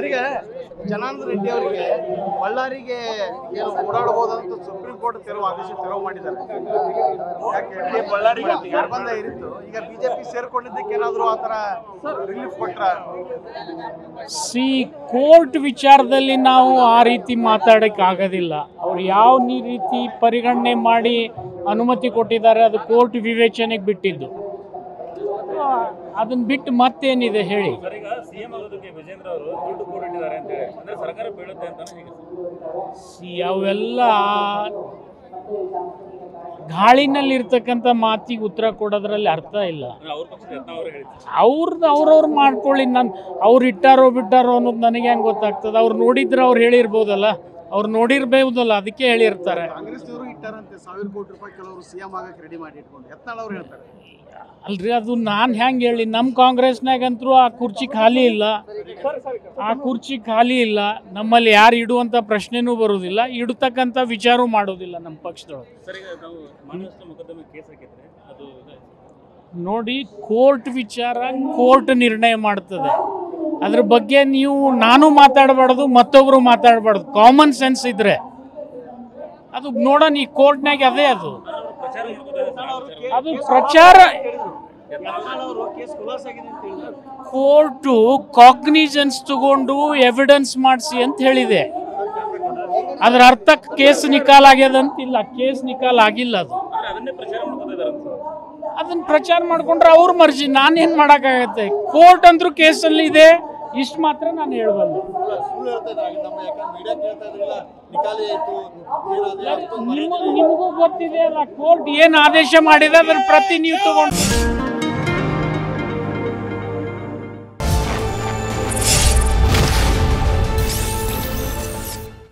ಈಗ ಜನಾರ್ದನ ರೆಡ್ಡಿ ಅವರಿಗೆ ಬಳ್ಳಾರಿಗೆ ಏನು ಓಡಾಡಬಹುದಂತ ಸುಪ್ರೀಂ ಕೋರ್ಟ್ ತೆರವು ಮಾಡಿದ್ದಾರೆ. ಯಾಕೆ ಬಳ್ಳಾರಿಗೆ ನಿರ್ಬಂಧ ಇರಿತ್ತು, ಈಗ ಬಿಜೆಪಿ ಸೇರ್ಕೊಂಡಿದ್ದಕ್ಕೆ ಏನಾದ್ರು ಆ ಥರ ರಿಲೀಫ್ ಕೊಟ್ರ? ಕೋರ್ಟ್ ವಿಚಾರದಲ್ಲಿ ನಾವು ಆ ರೀತಿ ಮಾತಾಡಕ್ಕೆ ಆಗೋದಿಲ್ಲ. ಅವ್ರು ಯಾವ ರೀತಿ ಪರಿಗಣನೆ ಮಾಡಿ ಅನುಮತಿ ಕೊಟ್ಟಿದ್ದಾರೆ ಅದು ಕೋರ್ಟ್ ವಿವೇಚನೆಗೆ ಬಿಟ್ಟಿದ್ದು. ಅದನ್ನ ಬಿಟ್ಟು ಮತ್ತೇನಿದೆ ಹೇಳಿ? ಅವೆಲ್ಲ ಗಾಳಿನಲ್ಲಿರ್ತಕ್ಕಂಥ ಮಾತಿಗೆ ಉತ್ತರ ಕೊಡೋದ್ರಲ್ಲಿ ಅರ್ಥ ಇಲ್ಲ. ಅವ್ರವ್ರು ಮಾಡ್ಕೊಳ್ಳಿ. ಅವ್ರು ಇಟ್ಟಾರೋ ಬಿಟ್ಟಾರೋ ಅನ್ನೋದು ನನಗೆ ಹೆಂಗೆ ಗೊತ್ತಾಗ್ತದೆ? ಅವ್ರು ನೋಡಿದ್ರೆ ಅವ್ರು ಹೇಳಿರ್ಬೋದಲ್ಲ, ಅವ್ರು ನೋಡಿರ್ಬೋದಲ್ಲ, ಅದಕ್ಕೆ ಹೇಳಿರ್ತಾರೆ. ಕಾಂಗ್ರೆಸ್ನವರು ಇಟ್ಟಾರಂತೆ 1000 ಕೋಟಿ ರೂಪಾಯಿ ಕೆಲವರು ಸಿಎಂ ಆಗಕ್ಕೆ ರೆಡಿ ಮಾಡಿ ಇಟ್ಕೊಂಡು. ಯತ್ನಾಳ್ ಅವ್ರು ಹೇಳ್ತಾರೆ. ಅಲ್ರಿ, ಅದು ನಾನು ಹೆಂಗೆ ಹೇಳಿ? ನಮ್ಮ ಕಾಂಗ್ರೆಸ್ನಾಗಂತರೂ ಆ ಕುರ್ಚಿ ಖಾಲಿ ಇಲ್ಲ, ನಮ್ಮಲ್ಲಿ ಯಾರು ಇಡುವಂಥ ಪ್ರಶ್ನೆನೂ ಬರೋದಿಲ್ಲ, ಇಡತಕ್ಕಂಥ ವಿಚಾರ ಮಾಡೋದಿಲ್ಲ ನಮ್ಮ ಪಕ್ಷದೊಳಗೆ. ನೋಡಿ, ಕೋರ್ಟ್ ವಿಚಾರ ಕೋರ್ಟ್ ನಿರ್ಣಯ ಮಾಡ್ತದೆ. ಅದ್ರ ಬಗ್ಗೆ ನಾನು ಮಾತಾಡಬಾರ್ದು, ಮತ್ತೊಬ್ರು ಮಾತಾಡಬಾರ್ದು. ಕಾಮನ್ ಸೆನ್ಸ್ ಇದ್ರೆ ಅದು ನೋಡೋಣ. ಈ ಕೋರ್ಟ್ನಾಗ ಅದೇ ಅದು ಪ್ರಚಾರ. ಕೋರ್ಟು ಕಾಗ್ನಿಜೆನ್ಸ್ ತಗೊಂಡು ಎವಿಡೆನ್ಸ್ ಮಾಡಿಸಿ ಅಂತ ಹೇಳಿದೆ. ಅದರ ಅರ್ಥ ಕೇಸ್ ನಿಕಾಲ್ ಆಗ್ಯದಂತಿಲ್ಲ. ಕೇಸ್ ನಿಕಾಲ್ ಆಗಿಲ್ಲ. ಅದನ್ನ ಪ್ರಚಾರ ಮಾಡ್ಕೊಂಡ್ರೆ ಅವ್ರ ಮರ್ಜಿ, ನಾನೇನು ಮಾಡೋಕ್ಕಾಗತ್ತೆ? ಕೋರ್ಟ್ ಅಂದ್ರೂ ಕೇಸಲ್ಲಿ ಇದೆ, ಇಷ್ಟು ಮಾತ್ರ ನಾನು ಹೇಳಬಲ್ಲೆ. ನಿಮಗೂ ಗೊತ್ತಿದೆ ಅಲ್ಲ, ಕೋರ್ಟ್ ಏನು ಆದೇಶ ಮಾಡಿದೆ ಅದ್ರ ಪ್ರತಿ ನೀವು ತಗೊಂಡು